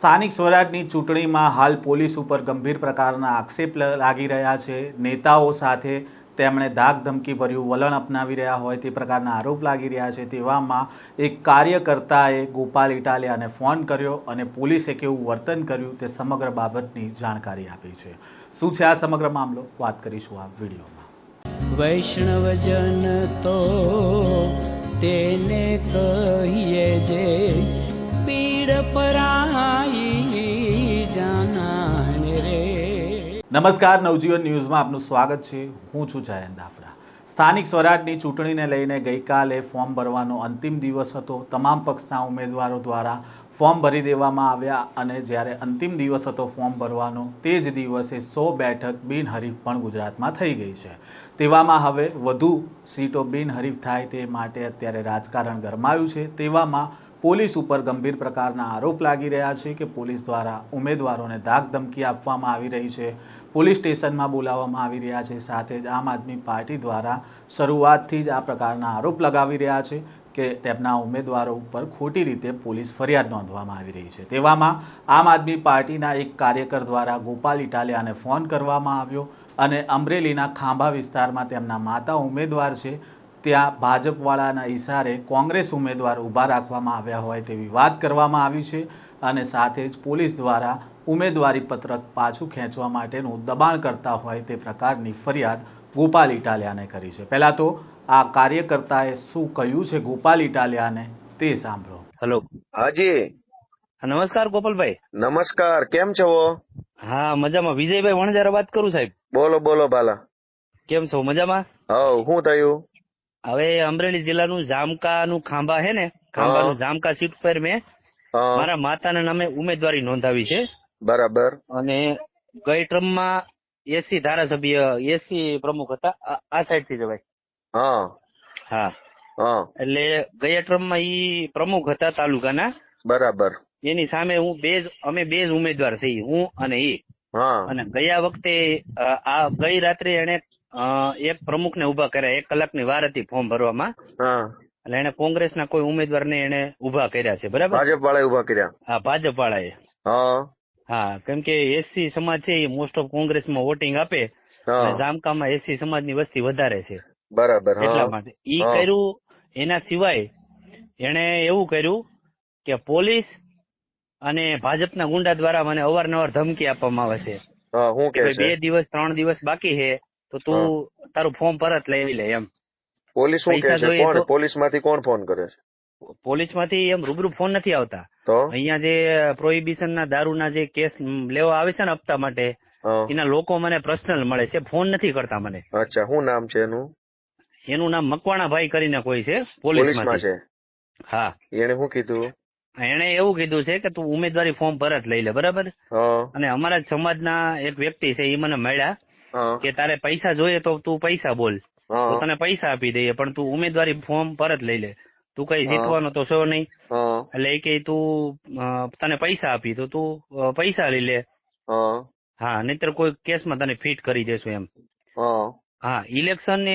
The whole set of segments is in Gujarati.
સ્થાનિક સ્વરાજની ચૂંટણીમાં હાલ પોલીસ ઉપર ગંભીર પ્રકારના આક્ષેપ લાગી રહ્યા છે। નેતાઓ સાથે તેમણે ધાકધમકીભર્યું વલણ અપનાવી રહ્યા હોય તે પ્રકારના આરોપ લાગી રહ્યા છે। તેવામાં એક કાર્યકર્તાએ ગોપાલ ઇટાલિયાને ફોન કર્યો અને પોલીસે કેવું વર્તન કર્યું તે સમગ્ર બાબતની જાણકારી આપી છે। શું છે આ સમગ્ર મામલો, વાત કરીશું આ વિડીયોમાં। વૈષ્ણવજન તો તેને કહીએ જે પીડ પરાઈ જાનાને રે। નમસ્કાર, નવજીવન ન્યૂઝમાં આપનું સ્વાગત છે। હું છું જયંત દાફડા। સ્થાનિક સ્વરાજની ચૂંટણીને લઈને ગઈકાલે ફોર્મ ભરવાનો અંતિમ દિવસ હતો। તમામ પક્ષના ઉમેદવારો દ્વારા ફોર્મ ભરી દેવામાં આવ્યા અને જ્યારે અંતિમ દિવસ હતો ફોર્મ ભરવાનો તે જ દિવસે 100 બેઠક બિનહરીફ પણ ગુજરાતમાં થઈ ગઈ છે। તેવામાં હવે વધુ સીટો બિનહરીફ થાય તે માટે અત્યારે રાજકારણ ગરમાયું છે। તેવામાં પોલીસ ઉપર ગંભીર પ્રકારના આરોપ લાગી રહ્યા છે કે પોલીસ દ્વારા ઉમેદવારોને ધાકધમકી આપવામાં આવી રહી છે, પોલીસ સ્ટેશનમાં બોલાવવામાં આવી રહ્યા છે। સાથે જ આમ આદમી પાર્ટી દ્વારા શરૂઆતથી જ આ પ્રકારના આરોપ લગાવી રહ્યા છે કે તેમના ઉમેદવારો ઉપર ખોટી રીતે પોલીસ ફરિયાદ નોંધવામાં આવી રહી છે। તેવામાં આમ આદમી પાર્ટીના એક કાર્યકર દ્વારા ગોપાલ ઇટાલિયાને ફોન કરવામાં આવ્યો અને અમરેલીના ખાંભા વિસ્તારમાં તેમના માતા ઉમેદવાર છે ત્યાં ભાજપવાળાના ઇશારે કોંગ્રેસ ઉમેદવાર ઊભા રાખવામાં આવ્યા હોય તેવી વાત કરવામાં આવી છે અને સાથે જ પોલીસ દ્વારા ઉમેદવારી પત્રક પાછું ખેંચવા માટેનું દબાણ કરતા હોય તે પ્રકારની ફરિયાદ ગોપાલ ઇટાલિયાને કરી છે। પહેલાં તો આ કાર્યકર્તાએ શું કહ્યું છે ગોપાલ ઇટાલિયાને તે સાંભળો। હેલો, હાજી નમસ્કાર ગોપાલભાઈ। નમસ્કાર, કેમ છો? હા, મજામાં। વિજયભાઈ વણજારા વાત કરું સાહેબ। બોલો બોલો બાલા, કેમ છો? મજામાં? હવ શું થયું? હવે અમરેલી જિલ્લાનું જામકાનું ખાંભા હે ને, ખાંભાનું જામકા સીટ પર મેં મારા માતાના નામે ઉમેદવારી નોંધાવી છે। બરાબર। અને ગઈ ટ્રમમાં એસી ધારાસભ્ય, એસી પ્રમુખ હતા આ સાઈડ થી જવાય। હા હા, હા, એટલે ગયા ટ્રમમાં ઈ પ્રમુખ હતા તાલુકાના। બરાબર। એની સામે અમે બે જ ઉમેદવાર છીએ, હું અને ઈ। હા, અને ગયા વખતે આ ગઈ રાત્રે એને એક પ્રમુખને ઉભા કર્યા। 1 કલાકની વાર હતી ફોર્મ ભરવામાં। હા, એટલે એને કોંગ્રેસના કોઈ ઉમેદવારને એને ઉભા કર્યા છે, બરાબર? ભાજપ વાળા ઉભા કર્યા? હા, ભાજપ વાળાએ। હા, હા, કેમ કે એસસી સમાજ છે એ મોસ્ટ ઓફ કોંગ્રેસમાં વોટિંગ આપે હા, અને જામકામાં એસસી સમાજની વસ્તી વધારે છે બરાબર। એટલા હા, માટે ઈ કર્યું। એના સિવાય એને એવું કર્યું કે પોલીસ અને ભાજપના ગુંડા દ્વારા મને અવારનવાર ધમકી આપવામાં આવે છે હા, શું કે કે ભાઈ છે? 2 દિવસ 3 દિવસ બાકી છે તો તું તારું ફોર્મ પરત લઈ લે એમ। પોલીસ શું કે પૈસા છે? જોઈએ કોણ તો પોલીસ માંથી કોણ ફોન કરે છે? પોલીસ માંથી એમ રૂબરૂ ફોન નથી આવતા। તો અહીંયા જે પ્રોહિબિશન ના દારૂના જે કેસ લેવા આવે છે ને હપ્તા માટે, હા, એના લોકો મને પર્સનલ મળે છે, ફોન નથી કરતા મને। અચ્છા, શું નામ છે એનું? એનું નામ મકવાણાભાઈ કરીને કોઈ છે પોલીસમાં પોલીસમાંથી। છે? હા, એને શું કીધું? એને એવું કીધું છે કે તું ઉમેદવારી ફોર્મ પરત લઈ લે, બરાબર? હા, અને અમારા જ સમાજના એક વ્યક્તિ છે એ મને મળ્યા હા, કે તારે પૈસા જોઈએ તો તું પૈસા બોલ તો હા, તને પૈસા આપી દઈએ, પણ તું ઉમેદવારી ફોર્મ પરત લઈ લે। તું કઈ જીતવાનો તો છો નહીં, હા, એટલે એ કે તું તને પૈસા આપી તો તું પૈસા લઈ લે। હા, હા, નહીતર કોઈ કેસમાં તને ફિટ કરી દેશું એમ। હા, હા, ઇલેક્શન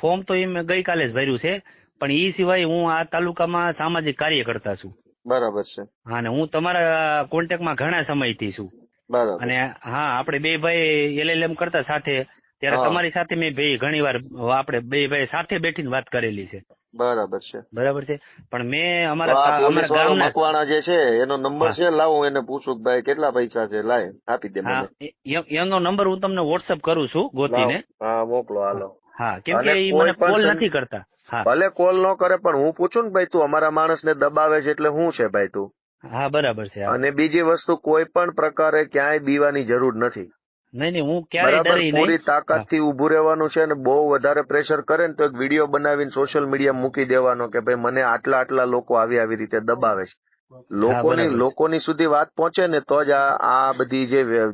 ફોર્મ તો એમ ગઈકાલે જ ભર્યું છે, પણ એ સિવાય હું આ તાલુકામાં સામાજિક કાર્યકર્તા છું। બરાબર છે। હા, ને હું તમારા કોન્ટેક્ટમાં ઘણા સમયથી છું। બરાબર। અને હા, આપણે બે ભાઈ LLM કરતા સાથે, ત્યારે હા, તમારી સાથે મેં ઘણી વાર આપણે બે ભાઈ સાથે બેઠીને વાત કરેલી છે, બરાબર છે। બરાબર છે? પણ મેં તો આ પોલીસ અમારા વાળો ગામના, મકવાણા જે છે એનો નંબર હા છે, લાવો એને પૂછું કે ભાઈ કેટલા પૈસા છે, લાય આપી દે હા, મને। એનો નંબર હું તમને વોટ્સઅપ કરું છું લાવ, ગોતીને। હા મોકલો, હાલો। હા, કેમ કે અને એ મને કોઈ પણ કોલ નથી કરતા। હા ભલે કોલ ન કરે પણ હું પૂછું ને ભાઈ તું અમારા માણસ ને દબાવે છે એટલે શું છે ભાઈ તું? હા, બરાબર છે। હા, અને બીજી વસ્તુ, કોઈ પણ પ્રકારે ક્યાંય બીવાની જરૂર નથી, નહીં હું ક્યારેય બરાબર? ડરી નહીં। પૂરી તાકાત હા, થી ઉભું રહેવાનું છે અને બહુ વધારે પ્રેશર કરે ને તો એક વિડીયો બનાવીને સોશિયલ મીડિયા મૂકી દેવાનો કે ભાઈ મને આટલા લોકો આવી રીતે દબાવે છે। હા, બરાબર છે। લોકોની સુધી વાત પહોંચે ને તો જ આ બધી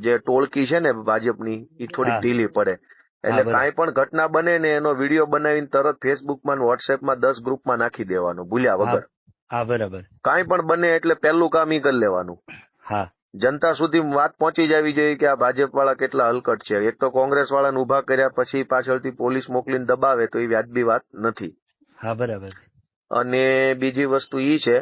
જે ટોળકી છે ને ભાજપની એ થોડીક હા, ઢીલી પડે। હા, એટલે બરાબર। કાંઈ પણ ઘટના બને ને એનો વિડીયો બનાવીને તરત ફેસબુકમાં વોટ્સએપમાં 10 ગ્રુપમાં નાખી દેવાનું ભૂલ્યા હા, વગર। હા, બરાબર। કાંઈ પણ બને એટલે પહેલું કામ ઈ કરી લેવાનું। હા, જનતા સુધી વાત પહોંચી જવી જોઈએ કે આ ભાજપ વાળા કેટલા હલકટ છે। એક તો કોંગ્રેસ વાળાને ઉભા કર્યા પછી પાછળથી પોલીસ મોકલીને દબાવે તો એ વ્યાજબી વાત નથી। હા, બરાબર છે। અને બીજી વસ્તુ ઈ છે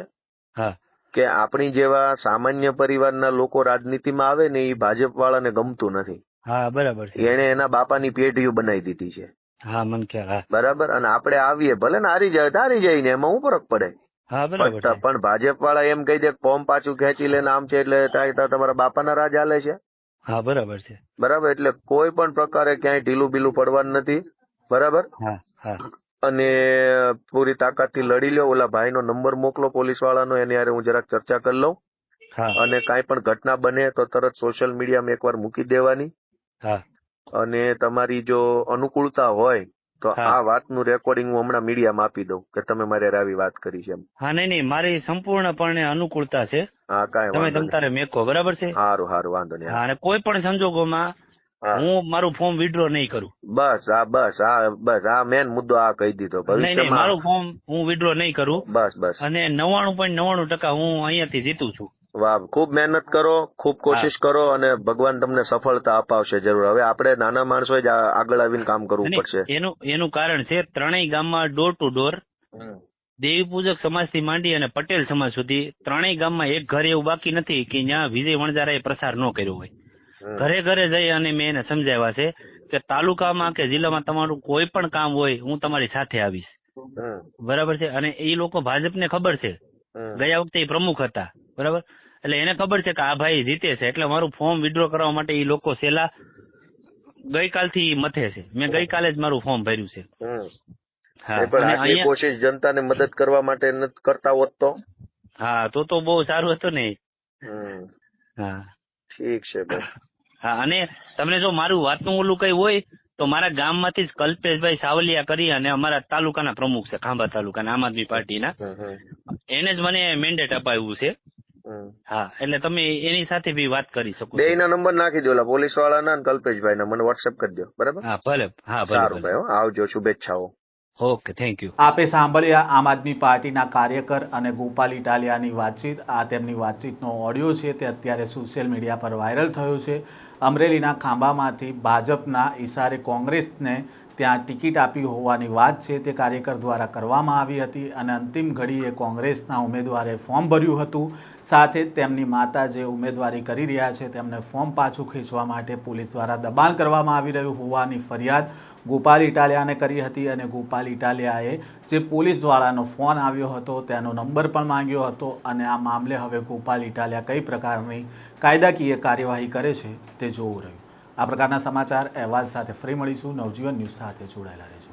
હા, કે આપણી જેવા સામાન્ય પરિવારના લોકો રાજનીતિમાં આવે ને એ ભાજપ વાળાને ગમતું નથી. હા બરાબર છે. એને એના બાપાની પેઢીઓ બનાવી દીધી છે. હા મને ખ્યાલ. હા બરાબર. અને આપણે આવીએ ભલે ને હારી જાય ને એમાં હું ફરક પડે. હા બરાબર છે. પણ ભાજપ વાળા એમ કહી દે ફોર્મ પાછું ખેંચી લે આમ છે એટલે તમારા બાપાના રાજ હાલે છે. હા બરાબર છે. બરાબર. એટલે કોઈ પણ પ્રકારે ક્યાંય ઢીલું બીલું પડવાનું નથી. બરાબર. હા હા અને પૂરી તાકાતથી લડી લ્યો. ઓલા ભાઈનો નંબર મોકલો પોલીસ વાળાનો, એની હારે હું જરાક ચર્ચા કરી લઉં. હા અને કાંઈ પણ ઘટના બને તો તરત સોશિયલ મીડિયામાં એકવાર મૂકી દેવાની. હા અને તમારી જો અનુકૂળતા હોય તો હા. આ વાતનું રેકોર્ડિંગ હું હમણાં મીડિયામાં આપી દઉં કે તમે મારે આવી વાત કરી છે એમ. હા નહીં મારી સંપૂર્ણપણે અનુકૂળતા છે. હા કાંઈ તમે વાંધો તમ તારે મેકો બરાબર છે. સારું વાંધો નહીં. હા અને કોઈ પણ સંજોગોમાં હા. હું મારું ફોર્મ વિડ્રો નહીં કરું. બસ આ મેન મુદ્દો આ કહી દીધો. નહીં ભવિષ્યમાં મારું ફોર્મ હું વિડ્રો નહીં કરું. બસ અને 99.99% હું અહીંયાથી જીતું છું. વાહ, ખૂબ મહેનત કરો, ખૂબ કોશિશ કરો અને ભગવાન તમને સફળતા અપાવશે જરૂર. હવે આપણે નાના માણસોએ જ આગળ આવીને કામ કરવું નહીં, પડશે. એનું કારણ છે ત્રણેય ગામમાં ડોર ટુ ડોર દેવી પૂજક સમાજથી માંડી અને પટેલ સમાજ સુધી ત્રણેય ગામમાં એક ઘર એવું બાકી નથી કે જ્યાં વિજય વણજારાએ પ્રસાર ન કર્યો હોય. ઘરે ઘરે જઈ અને મેં એને સમજાવ્યા છે કે તાલુકામાં કે જિલ્લામાં તમારું કોઈ પણ કામ હોય હું તમારી સાથે આવીશ. બરાબર છે. અને એ લોકો ભાજપને ખબર છે. ગયા વખતે એ પ્રમુખ હતા. બરાબર. એટલે એને ખબર છે કે આ ભાઈ જીતે છે એટલે મારું ફોર્મ વિડ્રો કરવા માટે એ લોકો છેલ્લા ગઈકાલથી મથે છે. મેં ગઈકાલે જ મારું ફોર્મ ભર્યું છે. હા પણ અને આટલી અહીંયા કોશિશ જનતાને મદદ કરવા માટે નથી કરતા હોત તો? હા તો બહુ સારું હતું ને. હા ઠીક છે ભાઈ. હા અને તમને જો મારું વાતનું ઓલું કઈ હોય તો મારા ગામમાંથી જ કલ્પેશભાઈ સાવલિયા કરી અને અમારા તાલુકાના પ્રમુખ છે, ખાંભા તાલુકાના આમ આદમી પાર્ટીના. એને જ મને મેન્ડેટ અપાવ્યું છે. હા એટલે તમે એની સાથે બી વાત કરી શકો. બે ના નંબર નાખી દો, પોલીસ વાળાના અને કલ્પેશભાઈ ના, મને વોટ્સએપ કરી દો. બરાબર. હા ભલે. હા ભલે. સારું ભાઈ, આવજો, શુભેચ્છાઓ. Okay thank you. આપે સાંભળ્યા આમ આદમી પાર્ટીના કાર્યકર અને ગોપાલ ઇટાલિયાની વાતચીત. આ તેમની વાતચીતનો ઓડિયો છે તે અત્યારે સોશિયલ મીડિયા પર વાયરલ થયો છે. અમરેલીના ખાંભામાંથી ભાજપના ઈશારે કોંગ્રેસને ત્યાં ટિકિટ આપી હોવાની વાત છે તે કાર્યકર દ્વારા કરવામાં આવી હતી અને અંતિમ ઘડીએ કોંગ્રેસના ઉમેદવારે ફોર્મ ભર્યું હતું. સાથે જ તેમની માતા જે ઉમેદવારી કરી રહ્યા છે તેમને ફોર્મ પાછું ખેંચવા માટે પોલીસ દ્વારા દબાણ કરવામાં આવી રહ્યું હોવાની ફરિયાદ ગોપાલ ઇટાલિયાને કરી હતી અને ગોપાલ ઇટાલિયાએ જે પોલીસવાળાનો ફોન આવ્યો હતો તેનો નંબર પણ માંગ્યો હતો અને આ મામલે હવે ગોપાલ ઇટાલિયા કઈ પ્રકારની કાયદાકીય કાર્યવાહી કરે છે તે જોવું રહ્યું. આ પ્રકારના સમાચાર અહેવાલ સાથે ફરી મળીશું. નવજીવન ન્યૂઝ સાથે જોડાયેલા રહેજો.